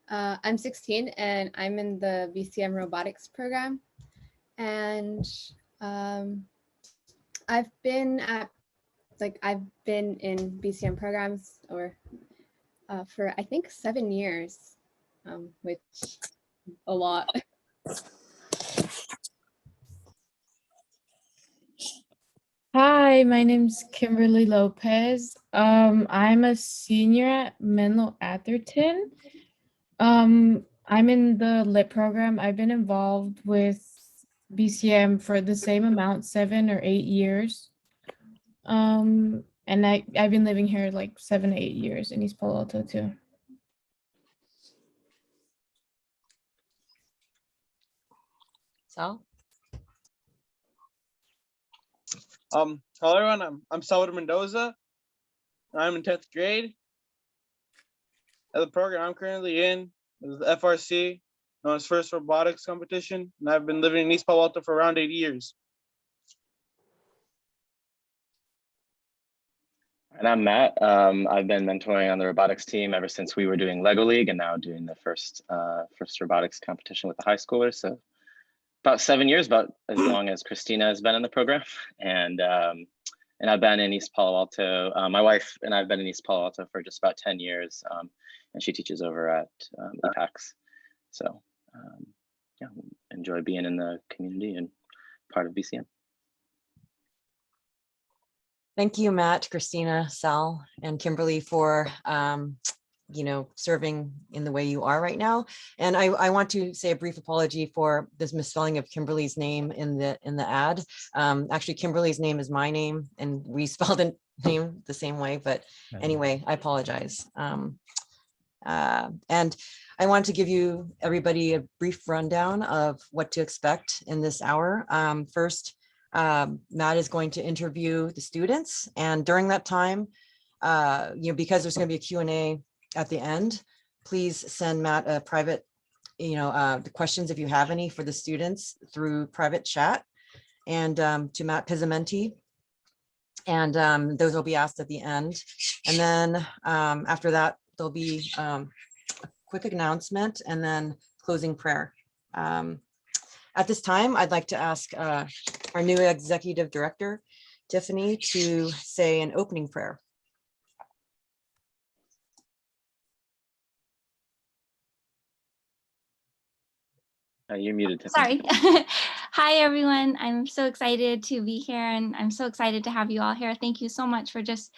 I'm 16 and I'm in the BCM robotics program. And um, I've been in BCM programs for I think 7 years, which a lot. Hi, my name's Kimberly Lopez. I'm a senior at Menlo Atherton. I'm in the lit program. I've been involved with BCM for the same amount, 7 or 8 years. And I've been living here like 7 to 8 years in East Palo Alto too. Sal? Hello everyone, I'm Salvador Mendoza. I'm in 10th grade. The program I'm currently in is the FRC, known as First Robotics Competition, and I've been living in East Palo Alto for around 8 years. And I'm Matt. I've been mentoring on the robotics team ever since we were doing Lego League and now doing the first robotics competition with the high schoolers. So about 7 years, about as long as Christina has been in the program. And I've been in East Palo Alto. My wife and I've been in East Palo Alto for just about 10 years. And she teaches over at EPA. So yeah, enjoy being in the community and part of BCM. Thank you, Matt, Christina, Sal, and Kimberly for serving in the way you are right now. And I want to say a brief apology for this misspelling of Kimberly's name in the ad. Actually, Kimberly's name is my name, and we spelled the name the same way. But anyway, I apologize. And I want to give everybody a brief rundown of what to expect in this hour. First, Matt is going to interview the students, and during that time, because there's going to be a Q&A at the end, please send Matt a private, the questions if you have any for the students through private chat, and to Matt Pizzamenti, and those will be asked at the end. And then after that, there'll be a quick announcement and then closing prayer. At this time, I'd like to ask our new executive director, Tiffany, to say an opening prayer. You're muted, Tiffany. Sorry. Hi, everyone. I'm so excited to be here, and I'm so excited to have you all here. Thank you so much for just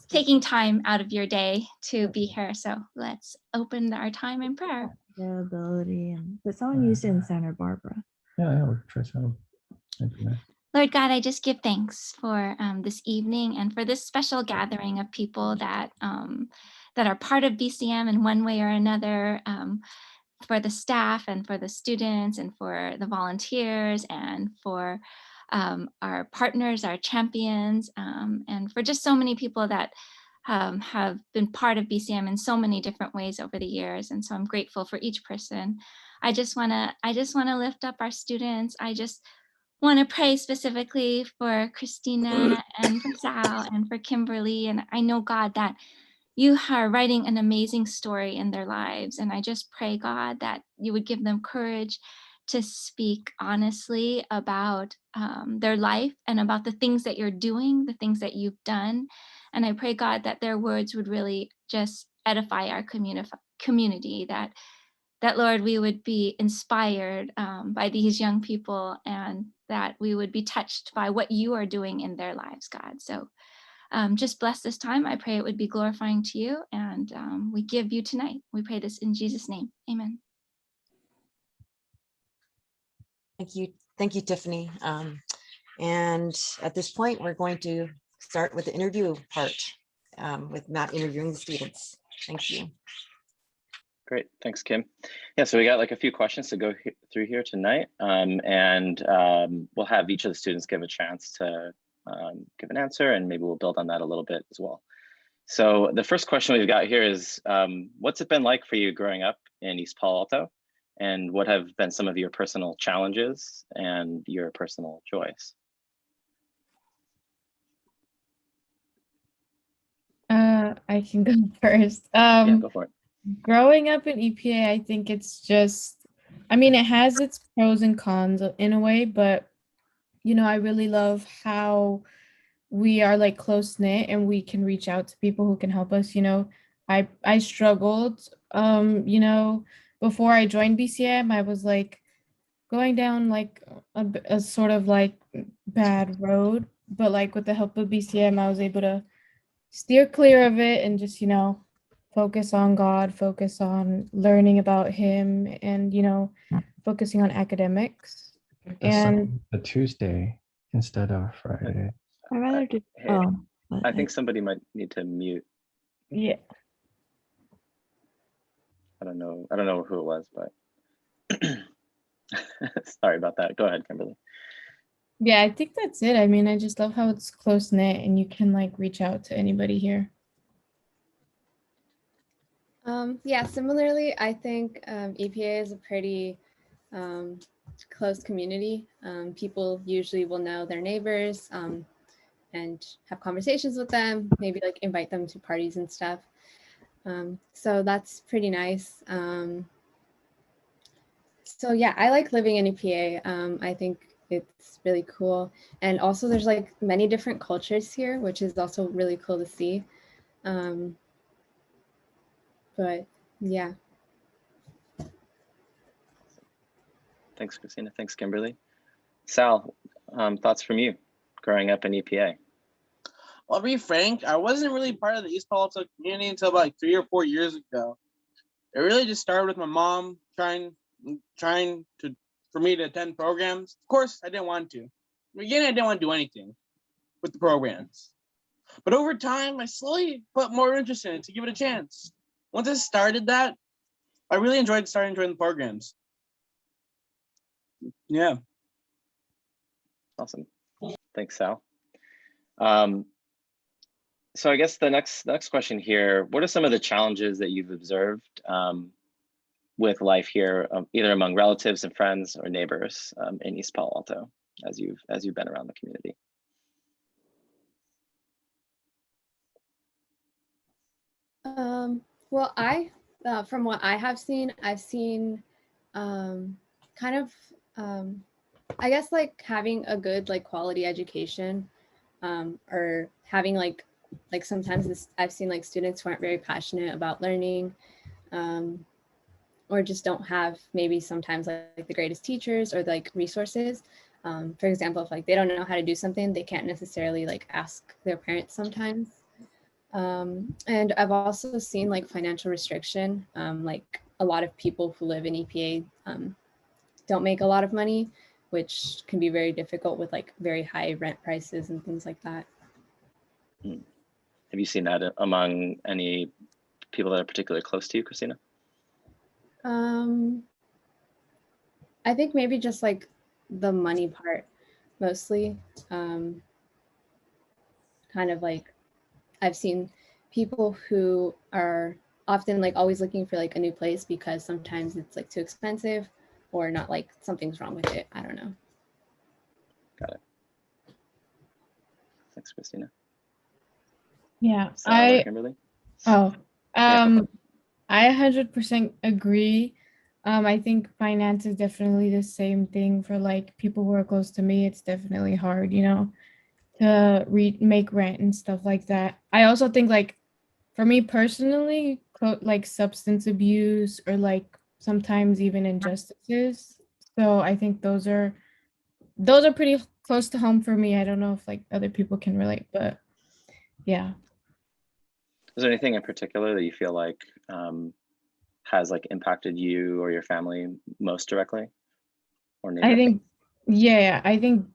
taking time out of your day to be here. So let's open our time in prayer. Availability, and the song used in Santa Barbara. Yeah, we'll try some. Lord God, I just give thanks for this evening and for this special gathering of people that are part of BCM in one way or another, for the staff and for the students and for the volunteers and for our partners, our champions, and for just so many people that have been part of BCM in so many different ways over the years. And so I'm grateful for each person. I just want to lift up our students. I just want to pray specifically for Christina and for Sal and for Kimberly. And I know, God, that you are writing an amazing story in their lives. And I just pray, God, that you would give them courage to speak honestly about their life and about the things that you're doing, the things that you've done. And I pray, God, that their words would really just edify our community, that Lord, we would be inspired by these young people, and that we would be touched by what you are doing in their lives, God. So just bless this time. I pray it would be glorifying to you, and we give you tonight. We pray this in Jesus' name. Amen. Thank you, Tiffany. And at this point, we're going to start with the interview part with Matt interviewing the students. Thank you. Great, thanks, Kim. Yeah, so we got like a few questions to go through here tonight, and we'll have each of the students give a chance to give an answer, and maybe we'll build on that a little bit as well. So the first question we've got here is, what's it been like for you growing up in East Palo Alto? And what have been some of your personal challenges and your personal joys? I can go first. Yeah, go for it. Growing up in EPA, I think it's just, I mean, it has its pros and cons in a way, but I really love how we are like close knit and we can reach out to people who can help us. I struggled, before I joined BCM. I was like going down like a sort of like bad road, but like with the help of BCM, I was able to steer clear of it and just, focus on God, focus on learning about Him, and, focusing on academics. And A Tuesday instead of Friday. I rather do. Hey, Oh, but I think somebody might need to mute. yeah. I don't know who it was, but sorry about that. Go ahead, Kimberly. Yeah, I think that's it. I mean, I just love how it's close knit and you can like reach out to anybody here. Yeah, similarly, I think EPA is a pretty close community. People usually will know their neighbors and have conversations with them, maybe like invite them to parties and stuff. So that's pretty nice. So yeah, I like living in EPA. I think it's really cool. And also there's like many different cultures here, which is also really cool to see. But yeah. Thanks, Christina. Thanks, Kimberly. Sal, thoughts from you growing up in EPA? Well, to be frank, I wasn't really part of the East Palo Alto community until about like 3 or 4 years ago. It really just started with my mom trying for me to attend programs. Of course, I didn't want to. In the beginning, I didn't want to do anything with the programs. But over time, I slowly put more interest in it to give it a chance. Once I started that, I really enjoying the programs. Yeah. Awesome. Thanks, Sal. So I guess the next question here, what are some of the challenges that you've observed with life here, either among relatives and friends or neighbors in East Palo Alto as you've been around the community? Well, from what I have seen, I've seen kind of, I guess like having a good like quality education or having like sometimes I've seen like students who aren't very passionate about learning or just don't have maybe sometimes like the greatest teachers or like resources. For example, if like they don't know how to do something, they can't necessarily like ask their parents sometimes. And I've also seen like financial restriction, like a lot of people who live in EPA don't make a lot of money, which can be very difficult with like very high rent prices and things like that. Have you seen that among any people that are particularly close to you, Christina? I think maybe just like the money part mostly. Kind of like I've seen people who are often like always looking for like a new place because sometimes it's like too expensive or not like something's wrong with it. I don't know. Got it. Thanks, Christina. Yeah, Sal or Kimberly? I 100% agree. I think finance is definitely the same thing for like people who are close to me. It's definitely hard, to make rent and stuff like that. I also think like for me personally, like substance abuse or like sometimes even injustices. So I think those are pretty close to home for me. I don't know if like other people can relate, but yeah. Is there anything in particular that you feel like has like impacted you or your family most directly? Or I think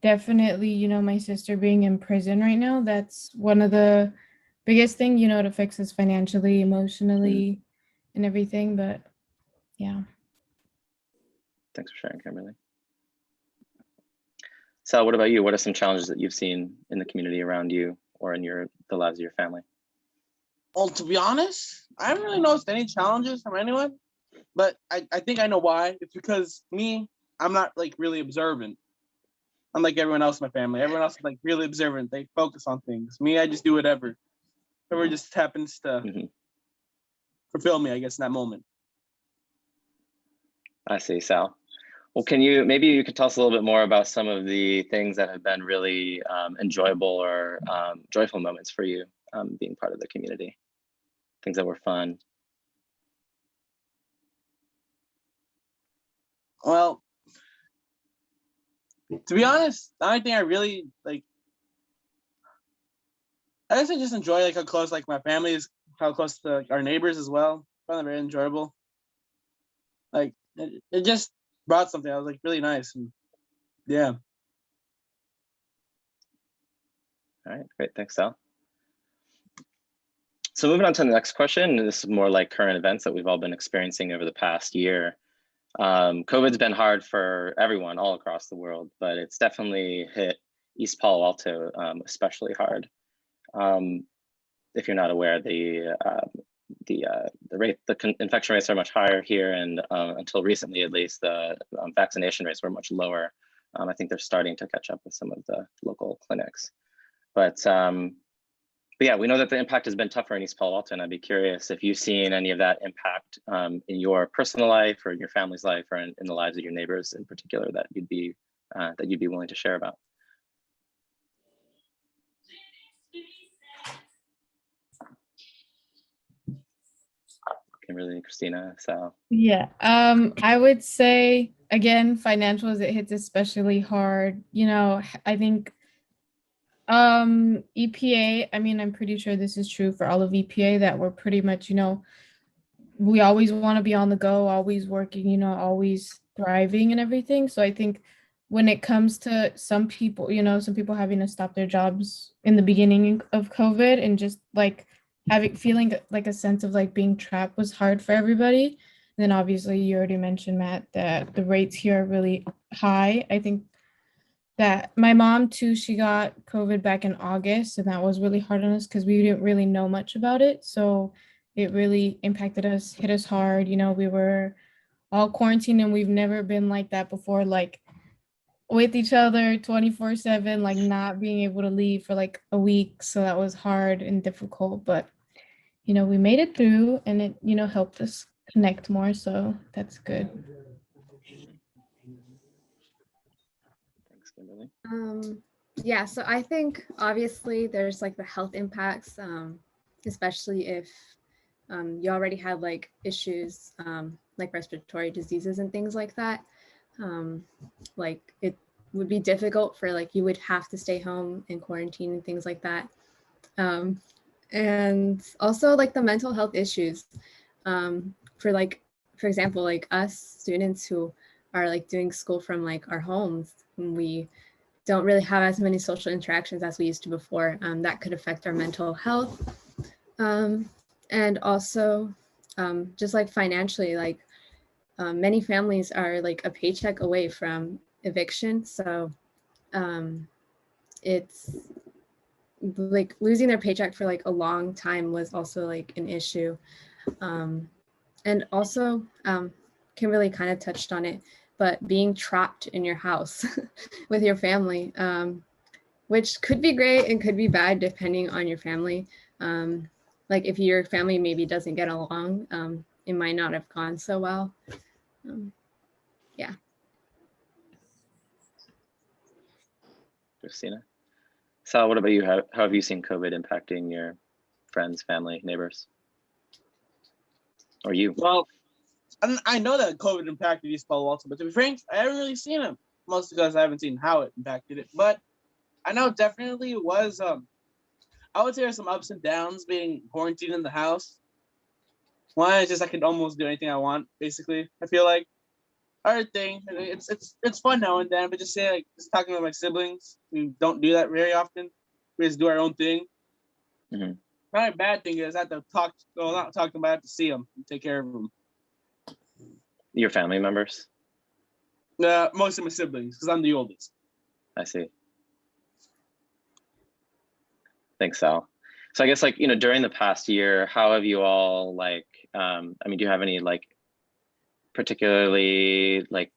definitely, my sister being in prison right now, that's one of the biggest thing, to fix us financially, emotionally, and everything. But yeah. Thanks for sharing, Kimberly. Sal, what about you? What are some challenges that you've seen in the community around you or in the lives of your family? Well, to be honest, I haven't really noticed any challenges from anyone, but I think I know why. It's because I'm not like really observant. Unlike everyone else in my family. Everyone else is like really observant. They focus on things. Me, I just do whatever. Whoever just happens to fulfill me, I guess, in that moment. I see, Sal. Well, maybe you could tell us a little bit more about some of the things that have been really enjoyable or joyful moments for you being part of the community, things that were fun. Well, to be honest, the only thing I really like, I guess I just enjoy like how close like my family is, how close to our neighbors as well. I found it very enjoyable. Like it just brought something. I was like really nice, and yeah. All right, great, thanks, Sal. So moving on to the next question, this is more like current events that we've all been experiencing over the past year. COVID's been hard for everyone all across the world, but it's definitely hit East Palo Alto especially hard. If you're not aware, the infection rates are much higher here, and until recently, at least, the vaccination rates were much lower. I think they're starting to catch up with some of the local clinics, but yeah, we know that the impact has been tougher in East Palo Alto, and I'd be curious if you've seen any of that impact in your personal life or in your family's life or in the lives of your neighbors in particular that you'd be willing to share about. Kimberly, Christina, Sal. Yeah, I would say again, financials, it hits especially hard. You know, I think EPA, I mean, I'm pretty sure this is true for all of EPA, that we're pretty much, you know, we always want to be on the go, always working, you know, always thriving and everything. So I think when it comes to some people, you know, some people having to stop their jobs in the beginning of COVID and just like feeling like a sense of like being trapped was hard for everybody. And then obviously you already mentioned, Matt, that the rates here are really high. I think that my mom too, she got COVID back in August, and that was really hard on us because we didn't really know much about it. So it really impacted us, hit us hard. You know, we were all quarantined and we've never been like that before, like with each other 24/7, like not being able to leave for like a week. So that was hard and difficult, but you know, we made it through and it, you know, helped us connect more. So that's good. Thanks, Kimberly. Yeah, so I think obviously there's like the health impacts, especially if you already had like issues like respiratory diseases and things like that. Like it would be difficult for like you would have to stay home in quarantine and things like that. And also like the mental health issues for like, for example, like us students who are like doing school from like our homes, and we don't really have as many social interactions as we used to before. That could affect our mental health. And also just like financially, like many families are like a paycheck away from eviction. So it's like losing their paycheck for like a long time was also like an issue. And also Kimberly kind of touched on it, but being trapped in your house with your family, which could be great and could be bad depending on your family. Like if your family maybe doesn't get along, it might not have gone so well. Yeah. Christina. Sal, what about you? How have you seen COVID impacting your friends, family, neighbors? Or you? Well, I know that COVID impacted East Palo Alto, but to be frank, I haven't really seen it, mostly because I haven't seen how it impacted it. But I know definitely was, I would say there's some ups and downs being quarantined in the house. One is just I can almost do anything I want, basically. I feel like. Other thing, it's fun now and then, but just say like just talking with my siblings, we don't do that very often. We just do our own thing. Mm-hmm. Not a bad thing is I have to talk. Well, not talk to them, but I have to see them and take care of them. Your family members? Most of my siblings, because I'm the oldest. I see. Thanks, Sal. So I guess like, you know, during the past year, how have you all like, I mean, do you have any like particularly like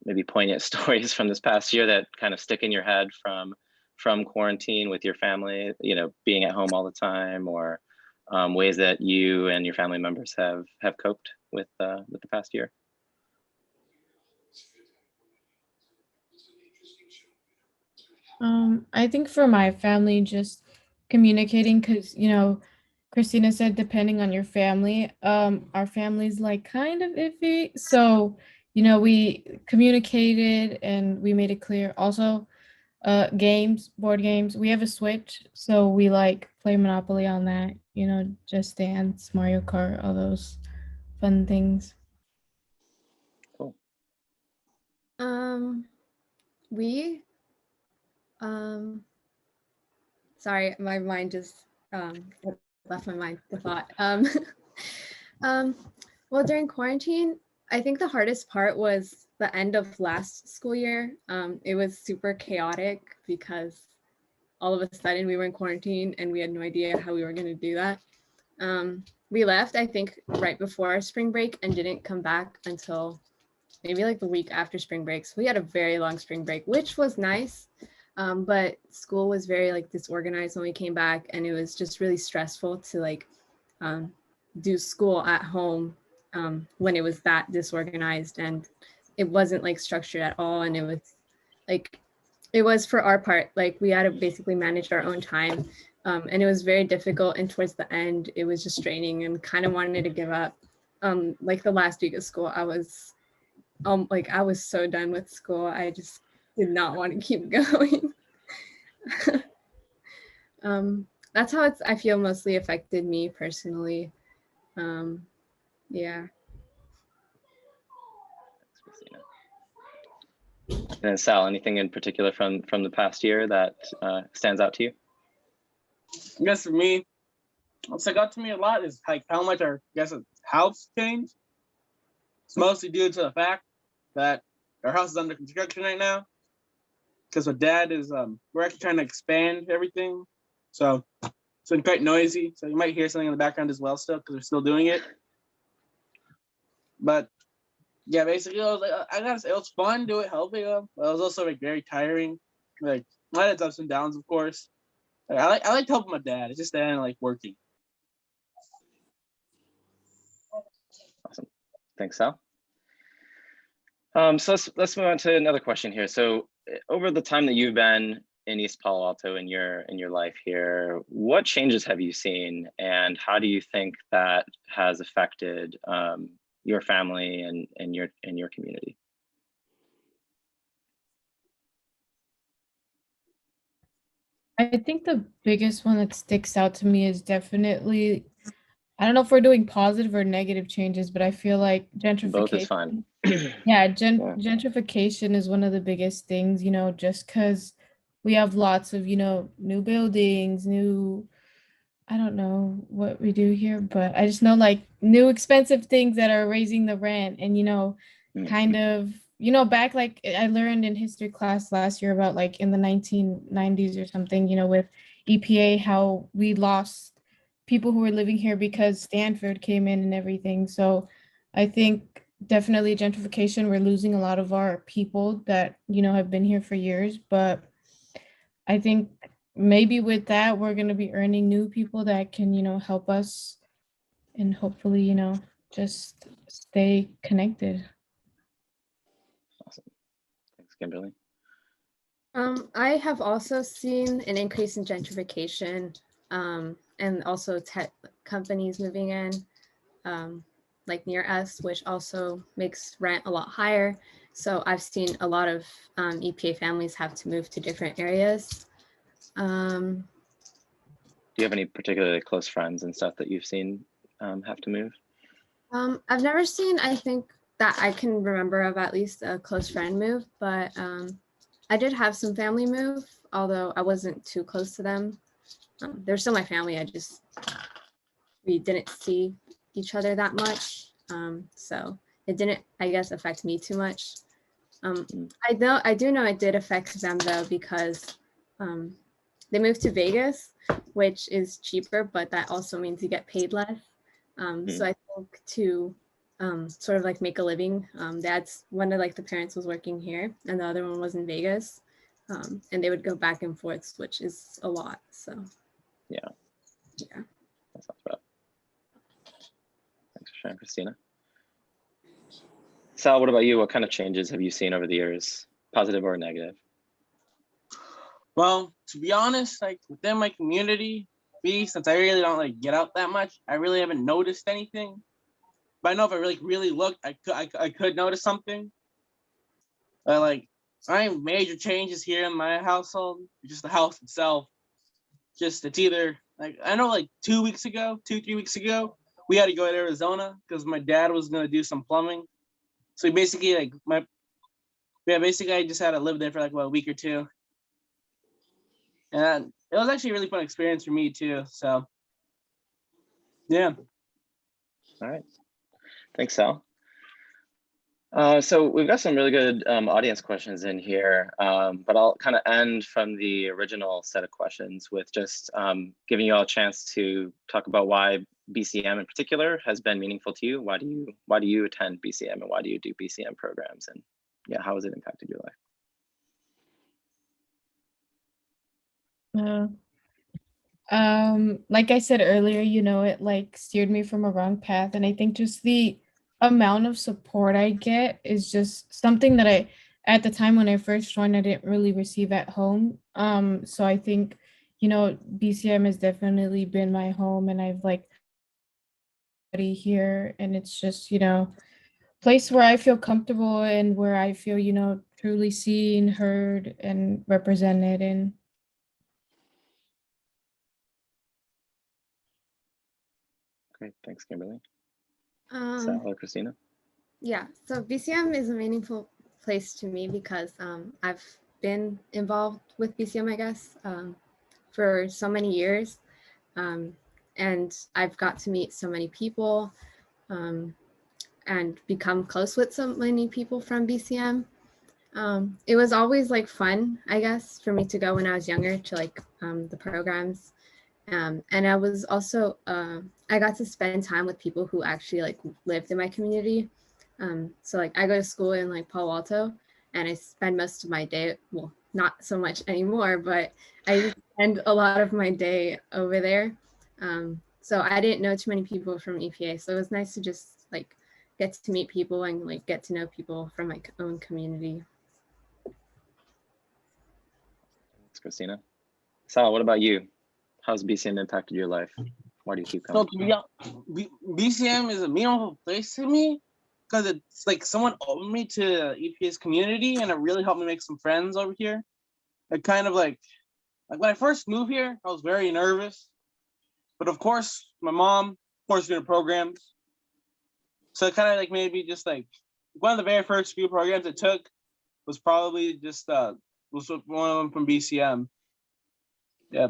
maybe poignant stories from this past year that kind of stick in your head from quarantine with your family, you know, being at home all the time, or ways that you and your family members have coped with the past year? I think for my family, just communicating, because Christina said depending on your family, our family's like kind of iffy. So, we communicated and we made it clear. Also, board games. We have a Switch, so we like play Monopoly on that, Just Dance, Mario Kart, all those fun things. Cool. We sorry, my mind just left my mind the thought. Well, during quarantine, I think the hardest part was the end of last school year. It was super chaotic because all of a sudden we were in quarantine and we had no idea how we were going to do that. We left, I think, right before our spring break and didn't come back until maybe like the week after spring break. So we had a very long spring break, which was nice. But school was very like disorganized when we came back, and it was just really stressful to like do school at home when it was that disorganized, and it wasn't like structured at all. And it was for our part, like we had to basically manage our own time. And it was very difficult. And towards the end, it was just draining and kind of wanted to give up. Like the last week of school, I was so done with school. I just did not want to keep going. That's how I feel mostly affected me personally. Yeah. Thanks, Christina. And Sal, anything in particular from the past year that stands out to you? I guess for me, what stuck out to me a lot is like how much our house changed. It's mostly due to the fact that our house is under construction right now. Because what Dad is, we're actually trying to expand everything, so it's been quite noisy. So you might hear something in the background as well, still, because we're still doing it. But yeah, basically, I gotta say it was fun to do it helping them, but it was also like very tiring. Like I had its ups and downs, of course. Like, I like to help my dad. It's just that I like working. Awesome, thanks, Sal. So let's move on to another question here. So over the time that you've been in East Palo Alto in your life here, what changes have you seen, and how do you think that has affected your family and your community? I think the biggest one that sticks out to me is definitely, I don't know if we're doing positive or negative changes, but I feel like gentrification. Both is fine. Yeah, gentrification is one of the biggest things, just because we have lots of, new buildings, I don't know what we do here, but I just know like new expensive things that are raising the rent and, kind of, back like I learned in history class last year about like in the 1990s or something, with EPA, how we lost people who were living here because Stanford came in and everything. So I think definitely gentrification, we're losing a lot of our people that, have been here for years, but I think maybe with that, we're going to be earning new people that can, help us and hopefully, just stay connected. Awesome. Thanks, Kimberly. I have also seen an increase in gentrification and also tech companies moving in like near us, which also makes rent a lot higher. So I've seen a lot of EPA families have to move to different areas. Do you have any particularly close friends and stuff that you've seen have to move? I've never seen, I think that I can remember of at least a close friend move, but I did have some family move, although I wasn't too close to them. They're still my family. We didn't see each other that much. So it didn't, I guess, affect me too much. I do know it did affect them though, because they moved to Vegas, which is cheaper, but that also means you get paid less. So I think to sort of like make a living, one of like the parents was working here and the other one was in Vegas, and they would go back and forth, which is a lot. So yeah, that sounds rough. sharing, Christina. Sal, what about you? What kind of changes have you seen over the years, positive or negative? Well, to be honest, like within my community, since I really don't like get out that much, I really haven't noticed anything. But I know if I really looked, I could notice something. Like I have major changes here in my household, just the house itself. Just it's either like I know like 3 weeks ago, we had to go to Arizona because my dad was gonna do some plumbing. So basically basically I just had to live there for like a week or two. And it was actually a really fun experience for me too. So yeah. All right. Thanks, Sal. So we've got some really good audience questions in here, but I'll kind of end from the original set of questions with just giving you all a chance to talk about why BCM in particular has been meaningful to you. Why do you attend BCM, and why do you do BCM programs, and yeah, how has it impacted your life? Like I said earlier, it like steered me from a wrong path. And I think just the amount of support I get is just something that at the time when I first joined, I didn't really receive at home. So I think, BCM has definitely been my home, and I've like here, and it's just, place where I feel comfortable and where I feel, truly seen, heard, and represented in. Great, thanks, Kimberly. Um, Sal or Christina? Yeah, so BCM is a meaningful place to me because I've been involved with BCM, I guess, for so many years. And I've got to meet so many people and become close with so many people from BCM. It was always like fun, I guess, for me to go when I was younger to like the programs. And I was also, I got to spend time with people who actually like lived in my community. So like I go to school in like Palo Alto, and I spend most of my day, well, not so much anymore, but I spend a lot of my day over there. So I didn't know too many people from EPA. So it was nice to just like get to meet people and like get to know people from my own community. Thanks, Christina. Sal, what about you? How's BCM impacted your life? Why do you keep coming? So BCM is a meaningful place to me because it's like someone opened me to EPA's community, and it really helped me make some friends over here. It kind of like when I first moved here, I was very nervous, but of course my mom, of course, doing programs, so it kind of like made me just like one of the very first few programs I took was probably just was one of them from BCM. Yeah,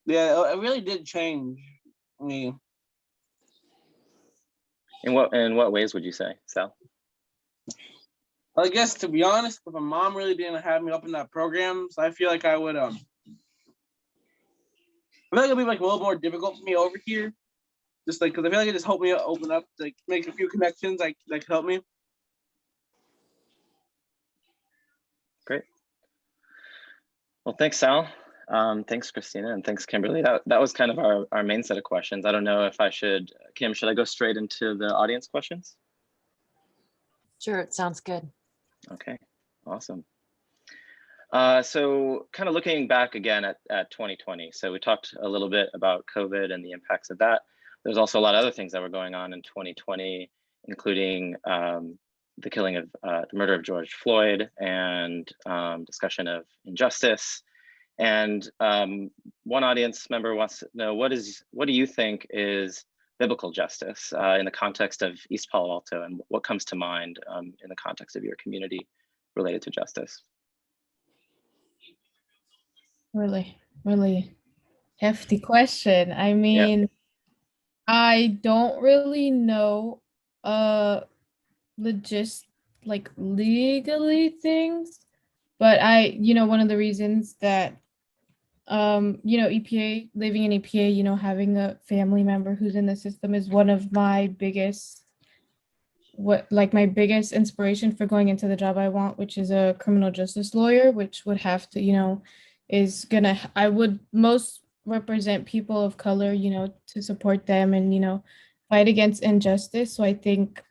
it really did change me. In what ways would you say, Sal? I guess to be honest, if my mom really didn't have me up in that program, so I feel like I would I feel like it'd be like a little more difficult for me over here. Just like because I feel like it just helped me open up, like make a few connections that could help me. Great. Well, thanks, Sal. Thanks, Christina, and thanks, Kimberly. That was kind of our main set of questions. I don't know if I should, Kim, should I go straight into the audience questions? Sure, it sounds good. Okay, awesome. So kind of looking back again at 2020. So we talked a little bit about COVID and the impacts of that. There's also a lot of other things that were going on in 2020, including the killing of the murder of George Floyd and discussion of injustice. And one audience member wants to know, what do you think is biblical justice in the context of East Palo Alto, and what comes to mind in the context of your community related to justice? Really, really hefty question. I mean, yeah. I don't really know legally things, but one of the reasons that EPA, living in EPA, having a family member who's in the system is one of my biggest inspiration for going into the job I want, which is a criminal justice lawyer, which would have to, I would most represent people of color, to support them and, fight against injustice. So I think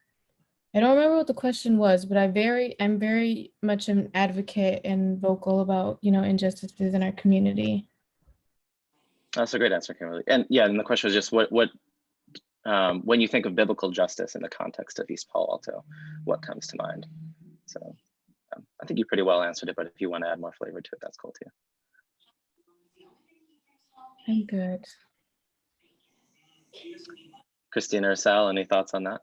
I don't remember what the question was, but I'm very much an advocate and vocal about, injustices in our community. That's a great answer, Kimberly. And yeah, and the question was just what when you think of biblical justice in the context of East Palo Alto, what comes to mind? So I think you pretty well answered it, but if you want to add more flavor to it, that's cool too. I'm good. Christina or Sal, any thoughts on that?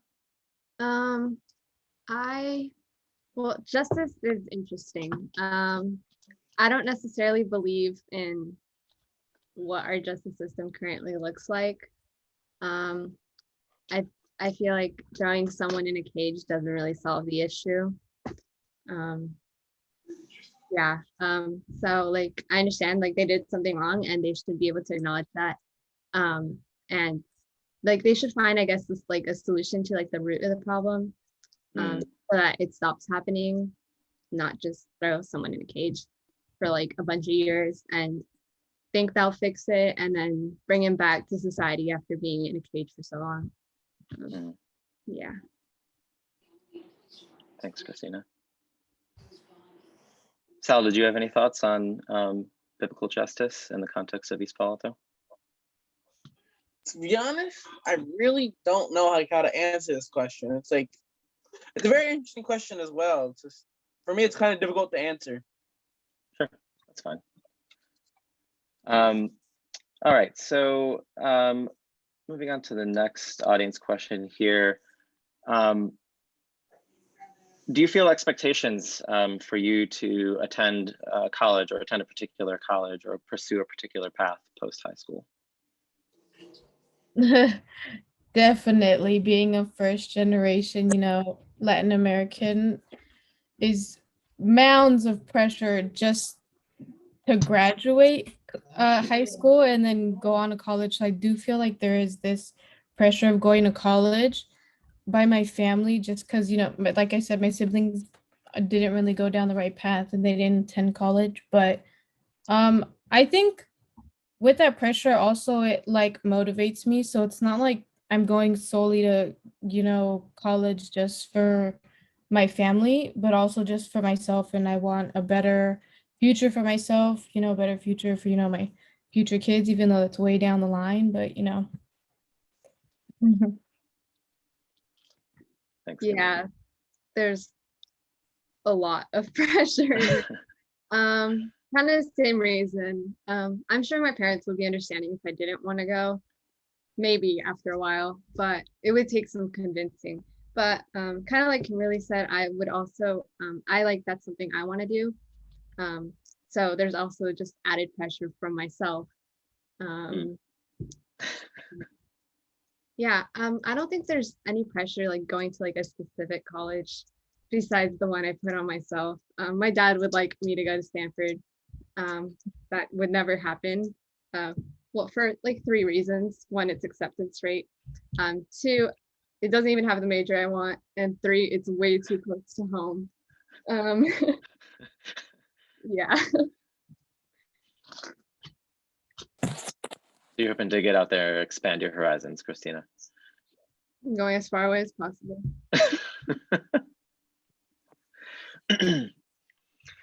Well, justice is interesting. I don't necessarily believe in what our justice system currently looks like. I feel like throwing someone in a cage doesn't really solve the issue. So like I understand like they did something wrong and they should be able to acknowledge that. And like they should find, I guess, this like a solution to like the root of the problem, so that it stops happening, not just throw someone in a cage for like a bunch of years and think they'll fix it and then bring him back to society after being in a cage for so long. Yeah. Thanks, Christina. Sal, did you have any thoughts on biblical justice in the context of East Palo Alto? To be honest, I really don't know how to answer this question. It's a very interesting question as well. It's just, for me, it's kind of difficult to answer. Sure, that's fine. All right, so moving on to the next audience question here. Do you feel expectations for you to attend college or attend a particular college or pursue a particular path post high school? Definitely, being a first generation, Latin American is mounds of pressure just to graduate high school and then go on to college. So I do feel like there is this pressure of going to college by my family, just because, like I said, my siblings didn't really go down the right path and they didn't attend college. But I think with that pressure also it like motivates me. So it's not like I'm going solely to, college just for my family, but also just for myself. And I want a better future for myself, better future for, my future kids, even though it's way down the line, but Thanks. Yeah, there's a lot of pressure. Kind of the same reason. I'm sure my parents would be understanding if I didn't want to go, maybe after a while, but it would take some convincing. But kind of like Kimberly said, I would also, I like that's something I want to do. So there's also just added pressure from myself. Yeah, I don't think there's any pressure like going to like a specific college besides the one I put on myself. My dad would like me to go to Stanford. That would never happen. Well, for like 3 reasons. 1, it's acceptance rate. 2, it doesn't even have the major I want. And 3, it's way too close to home. Yeah. You're hoping to get out there, expand your horizons, Christina. I'm going as far away as possible.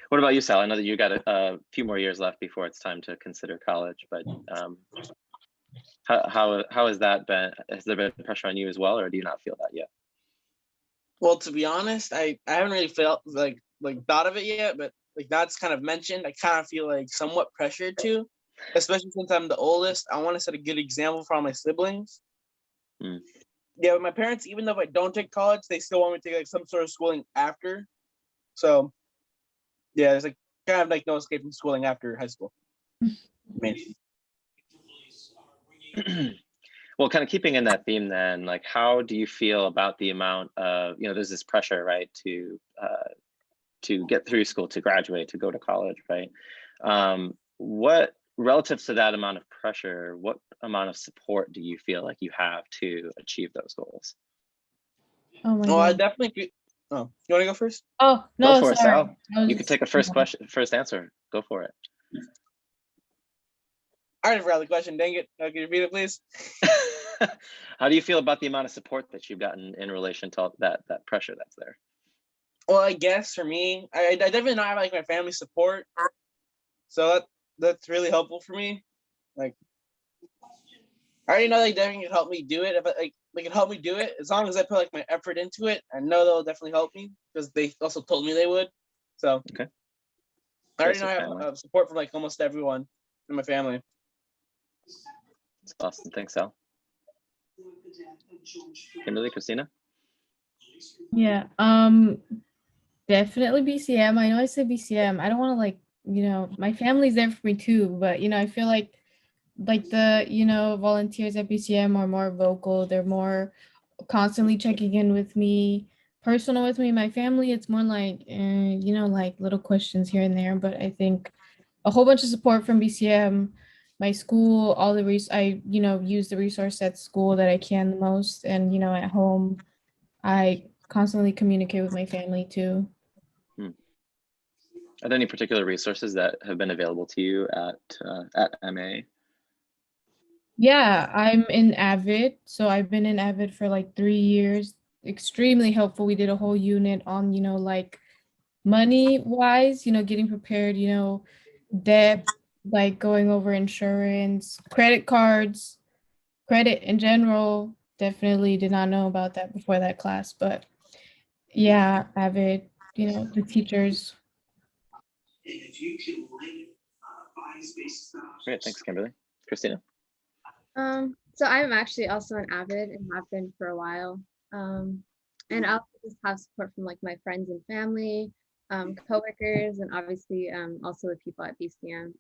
What about you, Sal? I know that you got a few more years left before it's time to consider college, but how has that been? Has there been pressure on you as well, or do you not feel that yet? Well, to be honest, I haven't really felt like thought of it yet, but like that's kind of mentioned. I kind of feel like somewhat pressured to, especially since I'm the oldest. I want to set a good example for all my siblings. Yeah, but my parents, even though if I don't take college, they still want me to take like some sort of schooling after. So yeah, there's like kind of like no escape from schooling after high school. Well, kind of keeping in that theme then, like how do you feel about the amount of, there's this pressure, right, to get through school, to graduate, to go to college, right? What, relative to that amount of pressure, what amount of support do you feel like you have to achieve those goals? Oh, I definitely. Oh, you want to go first? Oh, no, go for it, sorry. Sal. You could take a first answer. Go for it. I already forgot the question. Dang it! Can you repeat it, please? How do you feel about the amount of support that you've gotten in relation to that pressure that's there? Well, I guess for me, I definitely not have like my family support, so that's really helpful for me. Like, I already know they definitely can help me do it. If they can help me do it as long as I put like my effort into it. I know they'll definitely help me because they also told me they would. So okay, I already know I family. have support from like almost everyone in my family. That's awesome. Thanks, Al. Kimberly, Christina? Yeah, definitely BCM. I know I said BCM. I don't want to like, my family's there for me too, but I feel like the, volunteers at BCM are more vocal. They're more constantly checking in with me, personal with me. My family, it's more like, like little questions here and there, but I think a whole bunch of support from BCM, my school, all the I, use the resource at school that I can the most. And, at home, I constantly communicate with my family too. Are there any particular resources that have been available to you at MA? Yeah, I'm in Avid. So I've been in Avid for like 3 years. Extremely helpful. We did a whole unit on, like money wise, getting prepared, debt, like going over insurance, credit cards, credit in general. Definitely did not know about that before that class, but yeah, Avid, the teachers. Great, thanks, Kimberly. Christina? So I'm actually also an avid and have been for a while. And I also just have support from like my friends and family, coworkers, and obviously also the people at BCM.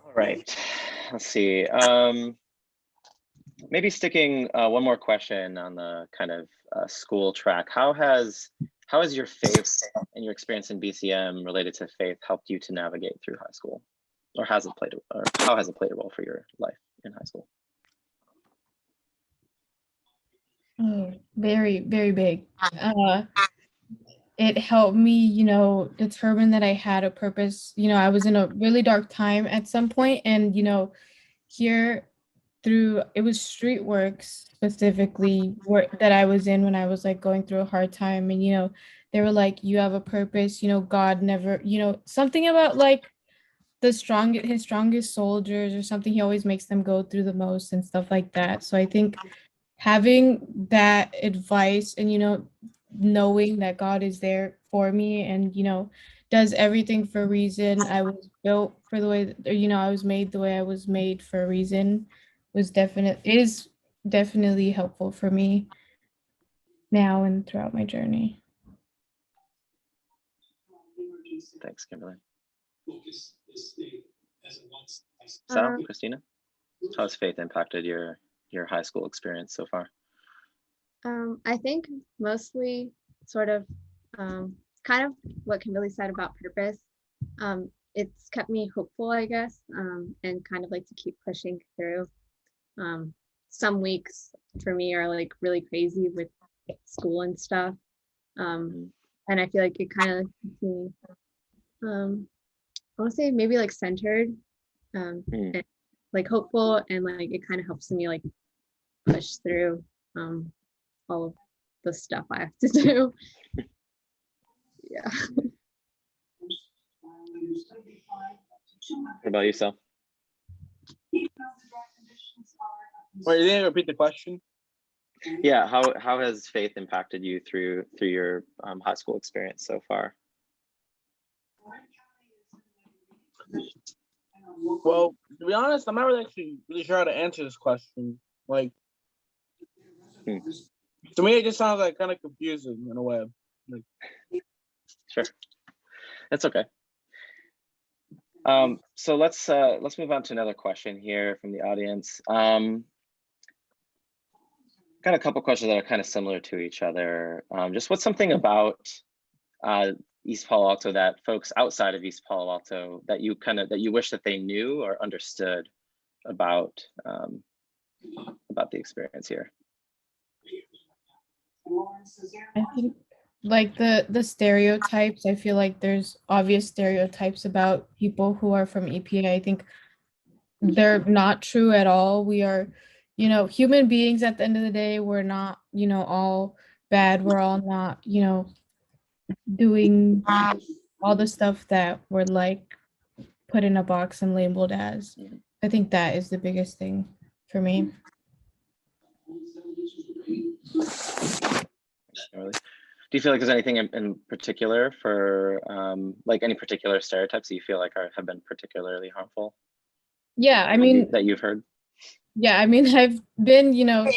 All right, let's see. Maybe sticking one more question on the kind of school track. How has your faith and your experience in BCM related to faith helped you to navigate through high school? Or how has it played a role for your life in high school? Oh, very, very big. It helped me, determine that I had a purpose. I was in a really dark time at some point, and here through it was street work specifically work that I was in when I was like going through a hard time, and they were like, you have a purpose, God never, something about like his strongest soldiers or something, he always makes them go through the most and stuff like that. So I think having that advice and knowing that God is there for me and does everything for a reason. I was built for the way that, or, I was made the way I was made for a reason is definitely helpful for me now and throughout my journey. Thanks, Kimberly. Sal, Um, Christina, how has faith impacted your high school experience so far? I think mostly sort of kind of what Kimberly said about purpose. It's kept me hopeful, I guess, and kind of like to keep pushing through. Some weeks for me are like really crazy with school and stuff. And I feel like it kind of keeps me, I want to say maybe like centered, and like hopeful, and like it kind of helps me like push through all of the stuff I have to do. Yeah. What about you, Sal? Wait, you didn't repeat the question? Yeah, how has faith impacted you through your high school experience so far? Well, to be honest, I'm not really sure how to answer this question. Like, to me, it just sounds like kind of confusing in a way. Like, Sure, that's okay. So let's move on to another question here from the audience. Got a couple questions that are kind of similar to each other. Just what's something about East Palo Alto that folks outside of East Palo Alto that you wish that they knew or understood about the experience here? I think like the stereotypes. I feel like there's obvious stereotypes about people who are from EPA. I think they're not true at all. We are, human beings at the end of the day. We're not, all bad. We're all not, doing all the stuff that we're like put in a box and labeled as. I think that is the biggest thing for me. Really. Do you feel like there's anything in particular for like any particular stereotypes that you feel like have been particularly harmful? Yeah, I mean, that you've heard. Yeah, I mean, I've been,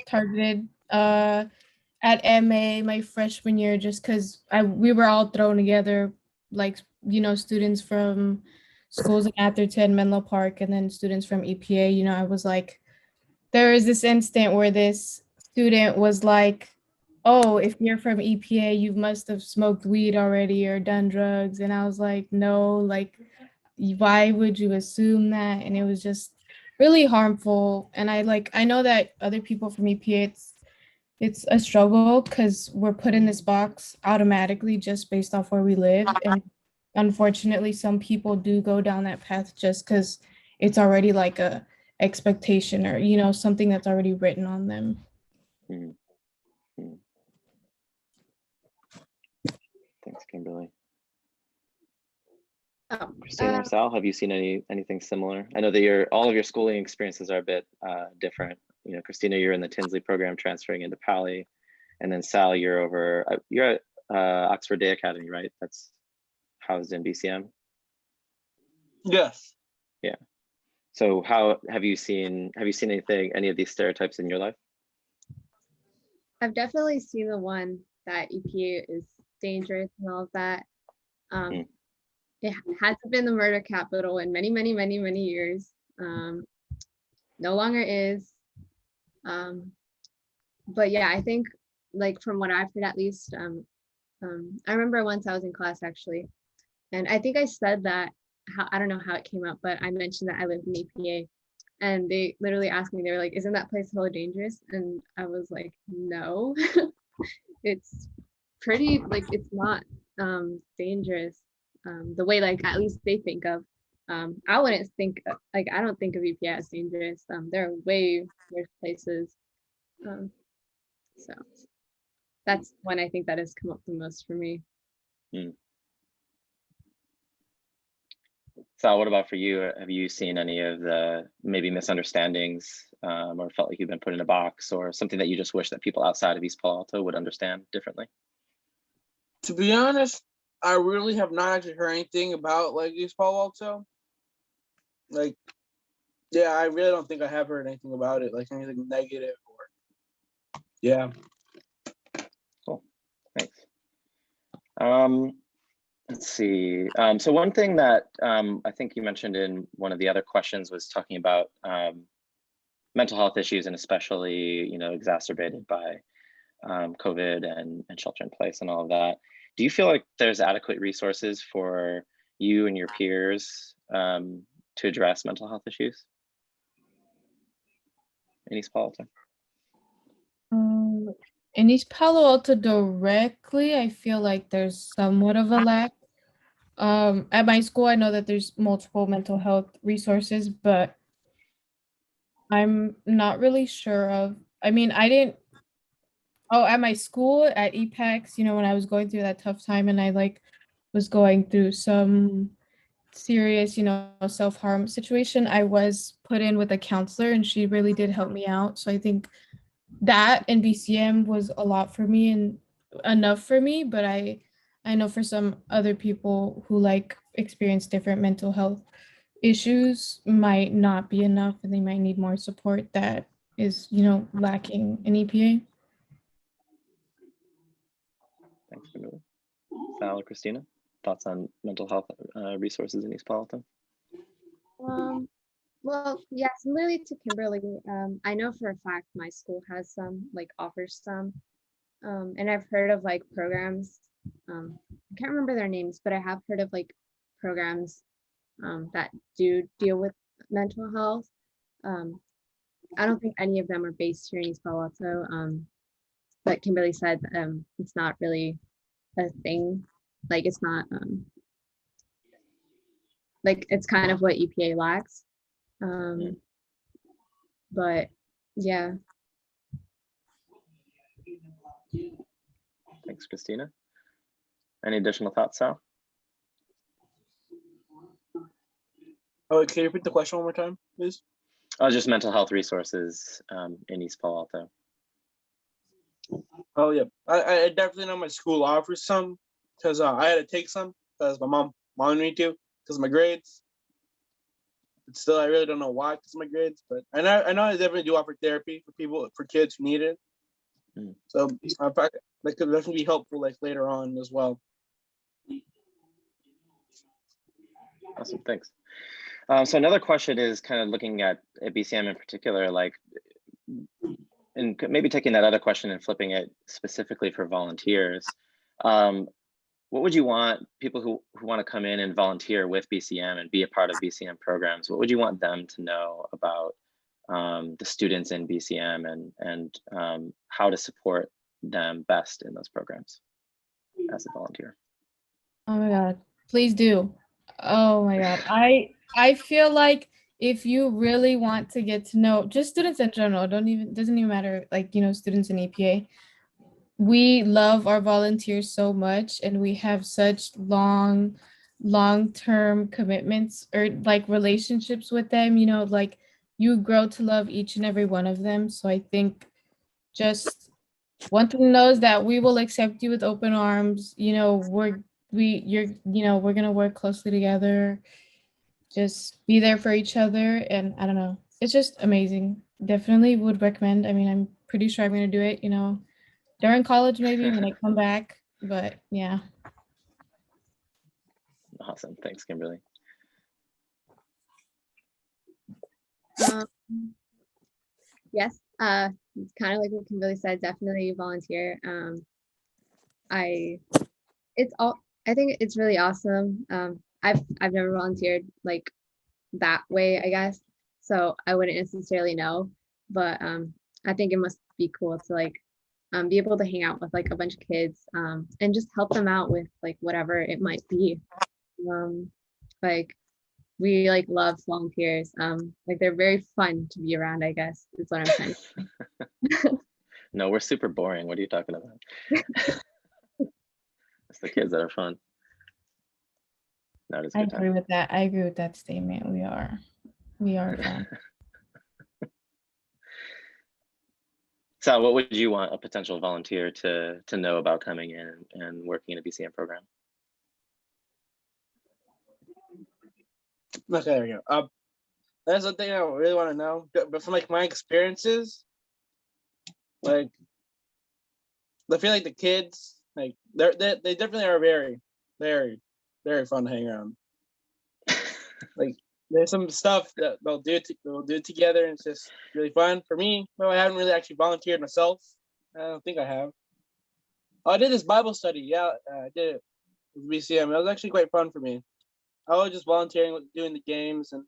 targeted at MA my freshman year just because we were all thrown together, like, students from schools in Atherton, Menlo Park, and then students from EPA. I was like, there was this instant where this student was like, oh, if you're from EPA, you must have smoked weed already or done drugs. And I was like, no, like, why would you assume that? And it was just really harmful. And I know that other people from EPA, it's a struggle because we're put in this box automatically just based off where we live. And unfortunately, some people do go down that path just because it's already like a expectation or, something that's already written on them. Mm-hmm. Thanks, Kimberly. Christina or Sal, have you seen anything similar? I know that all of your schooling experiences are a bit different. Christina, you're in the Tinsley program transferring into Pali, and then Sal, you're at Oxford Day Academy, right? That's housed in BCM. Yes. Yeah. So how have you seen any of these stereotypes in your life? I've definitely seen the one that EPA is dangerous and all of that. It hasn't been the murder capital in many, many, many, many years. No longer is. But yeah, I think like from what I've heard at least, I remember once I was in class actually, and I think I said that, I don't know how it came up, but I mentioned that I lived in EPA, and they literally asked me, they were like, isn't that place hella dangerous? And I was like, no, it's pretty, like, it's not dangerous the way like at least they think of. I wouldn't think, like, I don't think of EPA as dangerous. There are way worse places. So that's one I think that has come up the most for me. Sal, what about for you? Have you seen any of the maybe misunderstandings or felt like you've been put in a box or something that you just wish that people outside of East Palo Alto would understand differently? To be honest, I really have not actually heard anything about like East Palo Alto. Like, yeah, I really don't think I have heard anything about it, like anything negative or, yeah. Cool, thanks. Let's see. So one thing that I think you mentioned in one of the other questions was talking about mental health issues, and especially, exacerbated by COVID and shelter in place and all of that. Do you feel like there's adequate resources for you and your peers to address mental health issues in East Palo Alto? In East Palo Alto directly, I feel like there's somewhat of a lack. At my school, I know that there's multiple mental health resources, but I'm not really sure of, I mean, at my school at EPAX, when I was going through that tough time and I was going through some serious, self-harm situation, I was put in with a counselor and she really did help me out. So I think that in BCM was a lot for me and enough for me, but I know for some other people who experience different mental health issues might not be enough and they might need more support that is, lacking in EPA. Thanks, Kimberly. Sal or Christina, thoughts on mental health resources in East Palo Alto? Well, yeah, similarly to Kimberly, I know for a fact my school has some, offers some, and I've heard of programs. I can't remember their names, but I have heard of programs that do deal with mental health. I don't think any of them are based here in East Palo Alto. But Kimberly said it's not really a thing. Like it's not like it's kind of what EPA lacks. But yeah. Thanks, Christina. Any additional thoughts, Sal? Oh, can you repeat the question one more time, please? Oh, just mental health resources in East Palo Alto. Oh yeah, I definitely know my school offers some because I had to take some because my mom wanted me to because of my grades. But still, I really don't know why because of my grades. But I know I definitely do offer therapy for kids who need it. So that could definitely be helpful like later on as well. Awesome, thanks. So another question is kind of looking at BCM in particular, like, and maybe taking that other question and flipping it specifically for volunteers. What would you want people who want to come in and volunteer with BCM and be a part of BCM programs? What would you want them to know about the students in BCM and how to support them best in those programs as a volunteer? Oh my God, please do. Oh my God. I feel like if you really want to get to know just students in general, doesn't even matter, like, you know, students in EPA, we love our volunteers so much and we have such long-term commitments or like relationships with them, you know, like you grow to love each and every one of them. So I think just one thing knows that we will accept you with open arms. You know, we're gonna work closely together. Just be there for each other, and I don't know, it's just amazing. Definitely would recommend. I mean, I'm pretty sure I'm gonna do it. You know, during college maybe when I come back. But yeah. Awesome, thanks, Kimberly. Yes, it's kind of like what Kimberly said, definitely volunteer. I think it's really awesome. I've never volunteered like that way, I guess. So I wouldn't necessarily know, but I think it must be cool to like be able to hang out with like a bunch of kids and just help them out with like whatever it might be. Like we like love volunteers. Like they're very fun to be around, I guess is what I'm saying. No, we're super boring. What are you talking about? It's the kids that are fun. That is I good agree time. with that. I agree with that statement. We are fun. So what would you want a potential volunteer to know about coming in and working in a BCM program? Okay, there we go. That's the thing I really want to know. But from like my experiences, like I feel like the kids, like they definitely are very fun to hang around. Like there's some stuff that they'll do together, and it's just really fun for me. No, I haven't really actually volunteered myself. I don't think I have. Oh, I did this Bible study. Yeah, I did it with BCM. It was actually quite fun for me. I was just volunteering, doing the games, and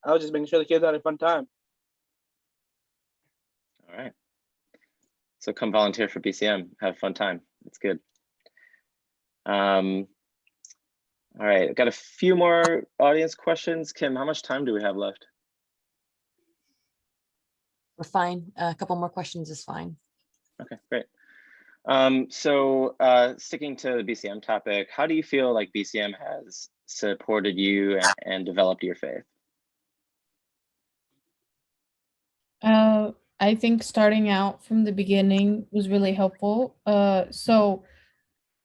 I was just making sure the kids had a fun time. All right. So come volunteer for BCM. Have a fun time. It's good. All right, I've got a few more audience questions. Kim, how much time do we have left? We're fine. A couple more questions is fine. Okay, great. So sticking to the BCM topic, how do you feel like BCM has supported you and developed your faith? I think starting out from the beginning was really helpful. So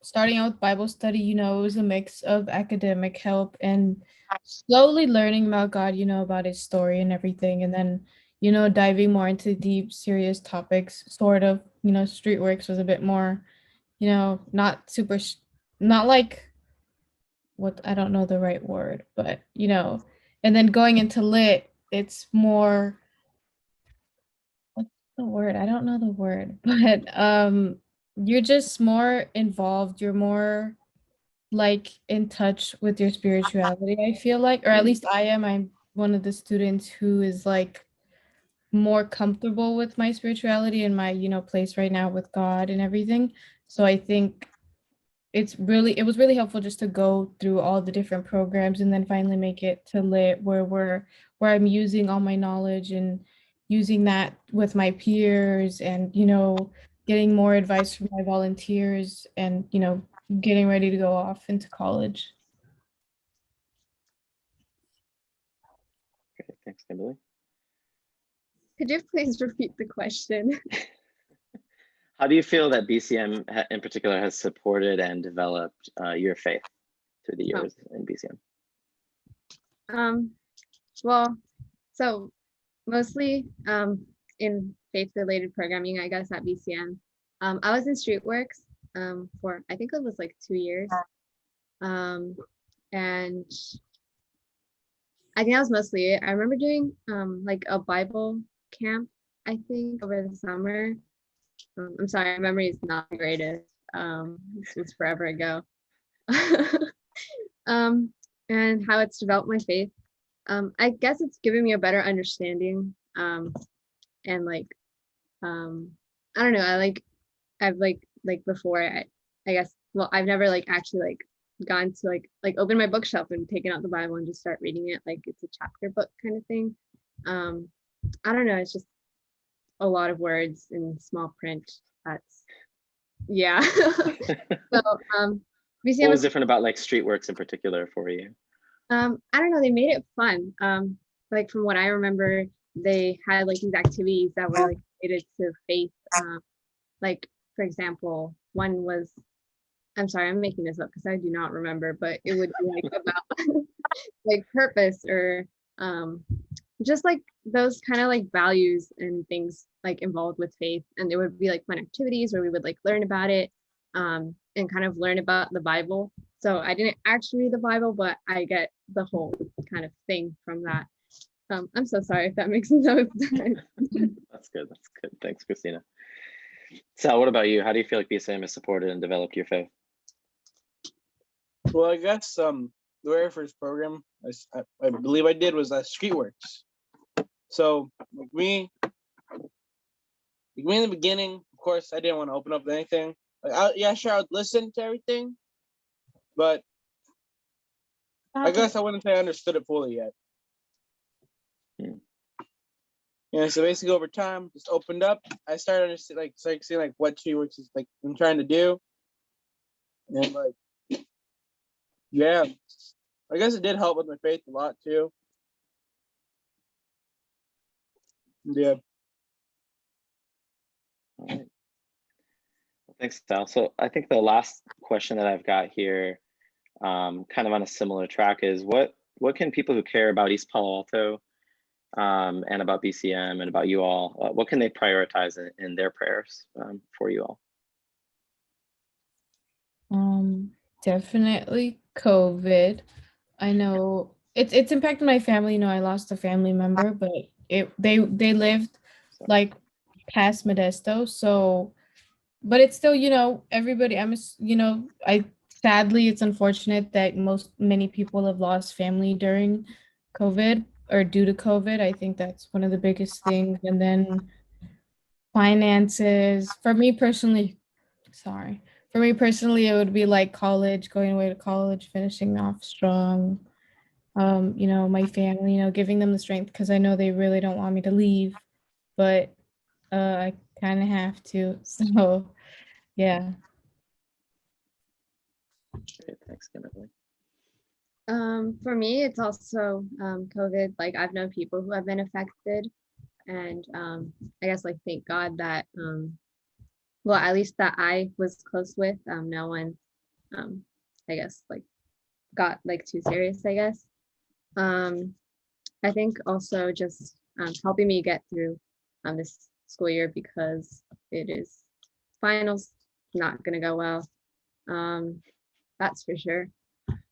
starting out with Bible study, you know, it was a mix of academic help and slowly learning about God, you know, about his story and everything. And then, you know, diving more into deep, serious topics, sort of, you know, street works was a bit more, you know, not super, not like what, I don't know the right word, but, you know, and then going into lit, it's more, what's the word? I don't know the word, but you're just more involved. You're more like in touch with your spirituality, I feel like, or at least I am. I'm one of the students who is like more comfortable with my spirituality and my, you know, place right now with God and everything. So I think it was really helpful just to go through all the different programs and then finally make it to lit where I'm using all my knowledge and using that with my peers and, getting more advice from my volunteers and, getting ready to go off into college. Great, thanks, Kimberly. Could you please repeat the question? How do you feel that BCM in particular has supported and developed your faith through the years in BCM? Well, so mostly in faith-related programming, I guess, at BCM. I was in Streetworks for, I think it was like 2 years. And I think that was mostly it. I remember doing like a Bible camp, I think, over the summer. I'm sorry, my memory is not the greatest. This was forever ago. And how it's developed my faith. I guess it's given me a better understanding. And like, I don't know. I've before. I guess. Well, I've never like actually like gone to like open my bookshelf and taken out the Bible and just start reading it like it's a chapter book kind of thing. I don't know. It's just a lot of words in small print. That's yeah. So BCM What was different about like Streetworks in particular for you? I don't know, they made it fun. Like from what I remember, they had like these activities that were like related to faith. Like for example, one was, I'm sorry, I'm making this up because I do not remember, but it would be like about like purpose or just like those kind of like values and things like involved with faith. And there would be like fun activities where we would like learn about it and kind of learn about the Bible. So I didn't actually read the Bible, but I get the whole kind of thing from that. I'm so sorry if that makes no sense. That's good. That's good. Thanks, Christina. Sal, what about you? How do you feel like BCM has supported and developed your faith? Well, I guess the very first program I believe I did was Streetworks. So like me in the beginning, of course, I didn't want to open up to anything. Like, yeah, sure, I would listen to everything, but I guess I wouldn't say I understood it fully yet. Yeah, so basically over time, just opened up. I started understanding, like, seeing like what Streetworks is like I'm trying to do, and like, yeah, I guess it did help with my faith a lot too. Yeah. All right. Well, thanks, Sal. So I think the last question that I've got here, kind of on a similar track, is what can people who care about East Palo Alto and about BCM and about you all, what can they prioritize in their prayers for you all? Definitely COVID. I know it's impacted my family. I lost a family member, but they lived like past Modesto, so but it's still, everybody, I sadly it's unfortunate that many people have lost family during COVID or due to COVID. I think that's one of the biggest things. And then finances. For me personally, it would be like college, going away to college, finishing off strong. My family, giving them the strength because I know they really don't want me to leave, but I kind of have to. So, yeah. Great, thanks, Kimberly. For me, it's also COVID. Like I've known people who have been affected, and I guess like thank God that well, at least that I was close with, no one I guess like got like too serious, I guess. I think also just helping me get through this school year because it is finals, not gonna go well. That's for sure.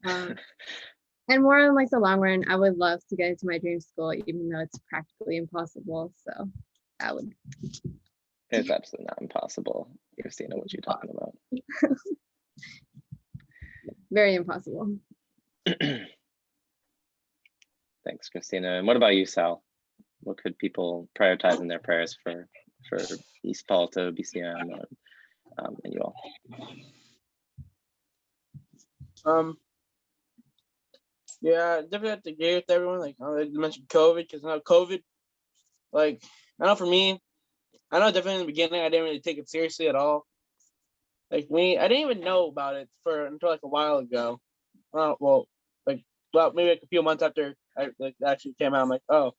And more on like the long run, I would love to get into my dream school, even though it's practically impossible. So that would. It's absolutely not impossible. Christina, what you're talking about. Very impossible. Thanks, Christina. And what about you, Sal? What could people prioritize in their prayers for East Palo Alto, BCM, and you all? Yeah, definitely have to agree with everyone. Like you mentioned COVID, because now COVID, like I know for me, I know definitely in the beginning I didn't really take it seriously at all. Like me, I didn't even know about it until like a while ago. Well, maybe like a few months after I like actually came out, I'm like, oh,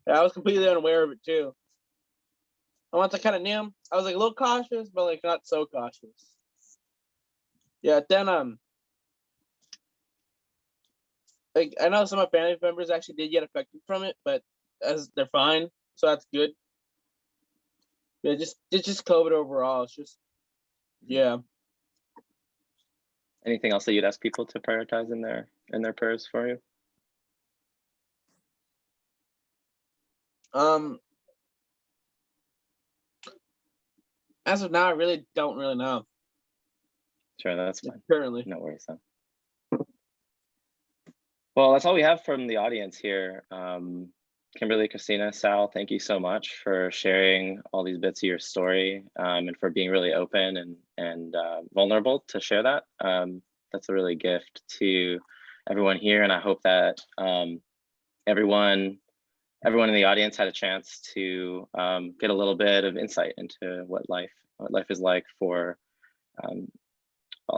yeah, I was completely unaware of it too. And once I kind of knew, I was like a little cautious, but like not so cautious. Yeah, then like I know some of my family members actually did get affected from it, but as they're fine, so that's good. Yeah, it's just COVID overall. It's just yeah. Anything else that you'd ask people to prioritize in their prayers for you? As of now, I really don't really know. Sure, that's fine. Currently. No worries then. Well, that's all we have from the audience here. Kimberly, Christina, Sal, thank you so much for sharing all these bits of your story, and for being really open and vulnerable to share that. That's a really gift to everyone here, and I hope that everyone in the audience had a chance to get a little bit of insight into what life is like for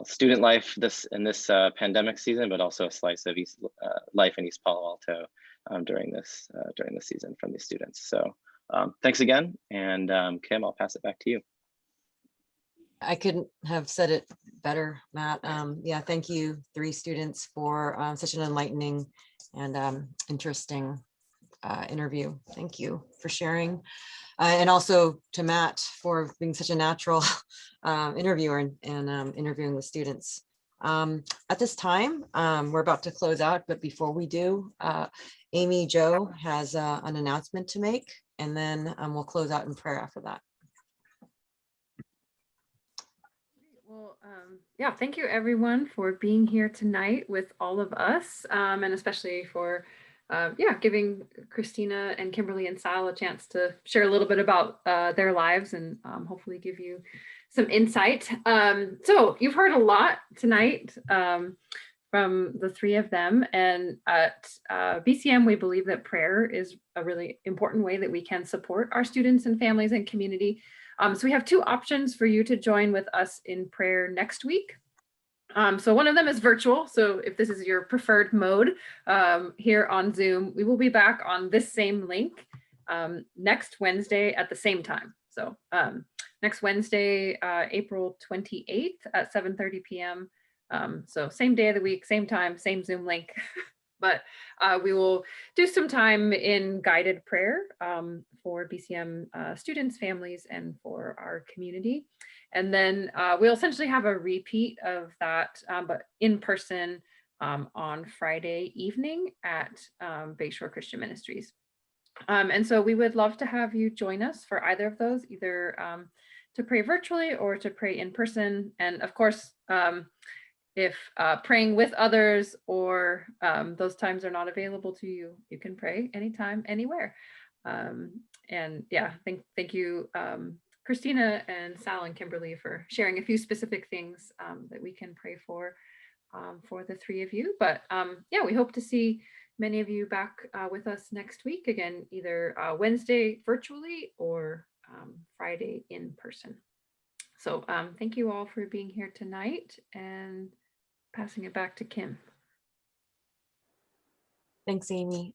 student life in this pandemic season, but also a slice of life in East Palo Alto during this season from these students. So thanks again, and Kim, I'll pass it back to you. I couldn't have said it better, Matt. Yeah, thank you, 3 students, for such an enlightening and interesting interview. Thank you for sharing. And also to Matt for being such a natural interviewer and interviewing the students. At this time, we're about to close out, but before we do, Amy Jo has an announcement to make, and then we'll close out in prayer after that. Well, yeah, thank you everyone for being here tonight with all of us, and especially for giving Christina and Kimberly and Sal a chance to share a little bit about their lives and hopefully give you some insight. So you've heard a lot tonight from the 3 of them, and at BCM we believe that prayer is a really important way that we can support our students and families and community. So we have 2 options for you to join with us in prayer next week. So one of them is virtual. So if this is your preferred mode here on Zoom, we will be back on this same link next Wednesday at the same time. So next Wednesday, April 28th at 7:30 p.m. So same day of the week, same time, same Zoom link. But we will do some time in guided prayer for BCM students, families, and for our community. And then we'll essentially have a repeat of that, but in person on Friday evening at Bayshore Christian Ministries. And so we would love to have you join us for either of those, either to pray virtually or to pray in person. And of course, if praying with others or those times are not available to you, you can pray anytime, anywhere. And yeah, thank you, Christina and Sal and Kimberly, for sharing a few specific things that we can pray for the 3 of you. But yeah, we hope to see many of you back with us next week, again, either Wednesday virtually or Friday in person. So thank you all for being here tonight, and passing it back to Kim. Thanks, Amy.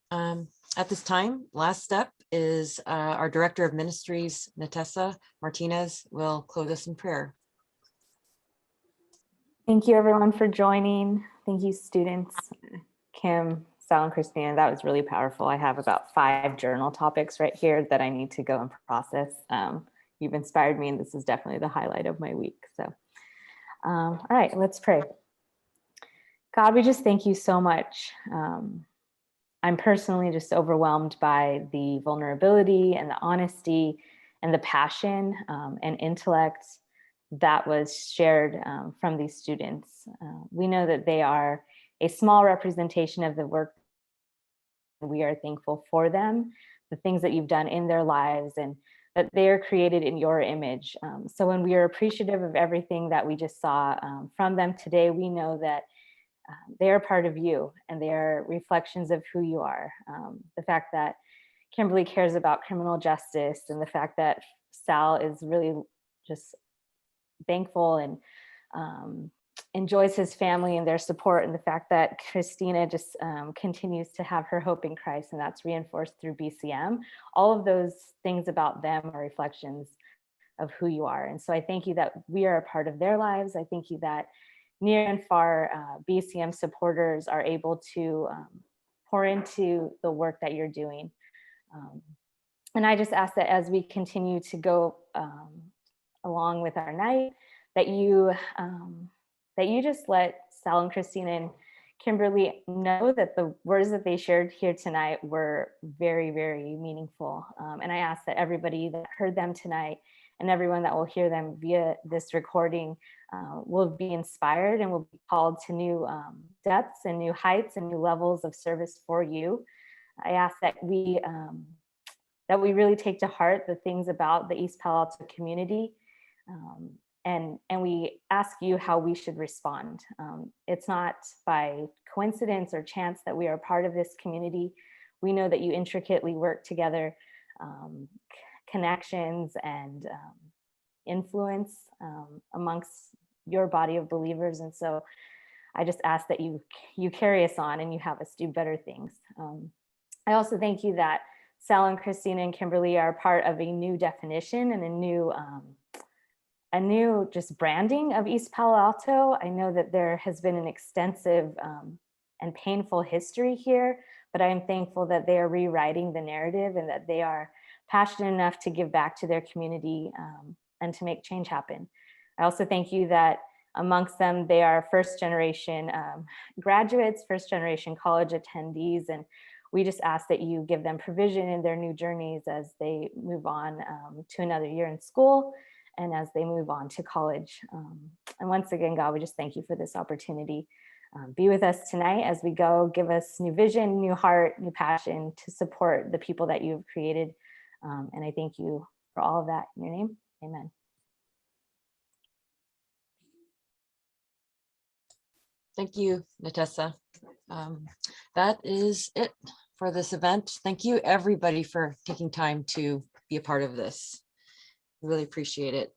At this time, last step is our Director of Ministries, Natessa Martinez, will close us in prayer. Thank you everyone for joining. Thank you students, Kim, Sal, and Christina. That was really powerful. I have about 5 journal topics right here that I need to go and process. You've inspired me, and this is definitely the highlight of my week. So, all right, let's pray. God, we just thank you so much. I'm personally just overwhelmed by the vulnerability and the honesty and the passion and intellect that was shared from these students. We know that they are a small representation of the work. We are thankful for them, the things that you've done in their lives, and that they are created in your image. So when we are appreciative of everything that we just saw from them today, we know that they are part of you, and they are reflections of who you are. The fact that Kimberly cares about criminal justice, and the fact that Sal is really just thankful and enjoys his family and their support, and the fact that Christina just continues to have her hope in Christ, and that's reinforced through BCM. All of those things about them are reflections of who you are. And so I thank you that we are a part of their lives. I thank you that near and far BCM supporters are able to pour into the work that you're doing. And I just ask that as we continue to go along with our night, that you just let Sal and Christina and Kimberly know that the words that they shared here tonight were very, very meaningful. And I ask that everybody that heard them tonight and everyone that will hear them via this recording will be inspired and will be called to new depths and new heights and new levels of service for you. I ask that we really take to heart the things about the East Palo Alto community, and we ask you how we should respond. It's not by coincidence or chance that we are part of this community. We know that you intricately work together, connections and influence amongst your body of believers. And so I just ask that you carry us on and you have us do better things. I also thank you that Sal and Christina and Kimberly are part of a new definition and a new just branding of East Palo Alto. I know that there has been an extensive and painful history here, but I am thankful that they are rewriting the narrative and that they are passionate enough to give back to their community and to make change happen. I also thank you that amongst them, they are first generation graduates, first generation college attendees, and we just ask that you give them provision in their new journeys as they move on to another year in school and as they move on to college. And once again, God, we just thank you for this opportunity. Be with us tonight as we go. Give us new vision, new heart, new passion to support the people that you have created. And I thank you for all of that in your name. Amen. Thank you, Natessa. That is it for this event. Thank you, everybody, for taking time to be a part of this. Really appreciate it.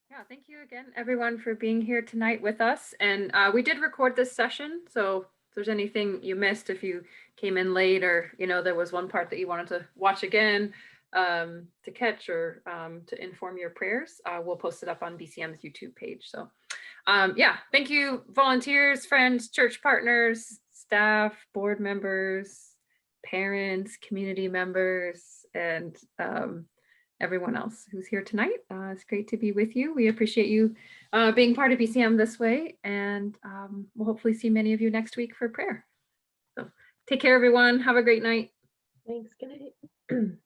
Yeah, thank you again, everyone, for being here tonight with us. And we did record this session, so if there's anything you missed, if you came in late or there was one part that you wanted to watch again to catch or to inform your prayers, we'll post it up on BCM's YouTube page. So yeah, thank you, volunteers, friends, church partners, staff, board members, parents, community members, and everyone else who's here tonight. It's great to be with you. We appreciate you being part of BCM this way, and we'll hopefully see many of you next week for prayer. So take care, everyone. Have a great night. Thanks. Good night.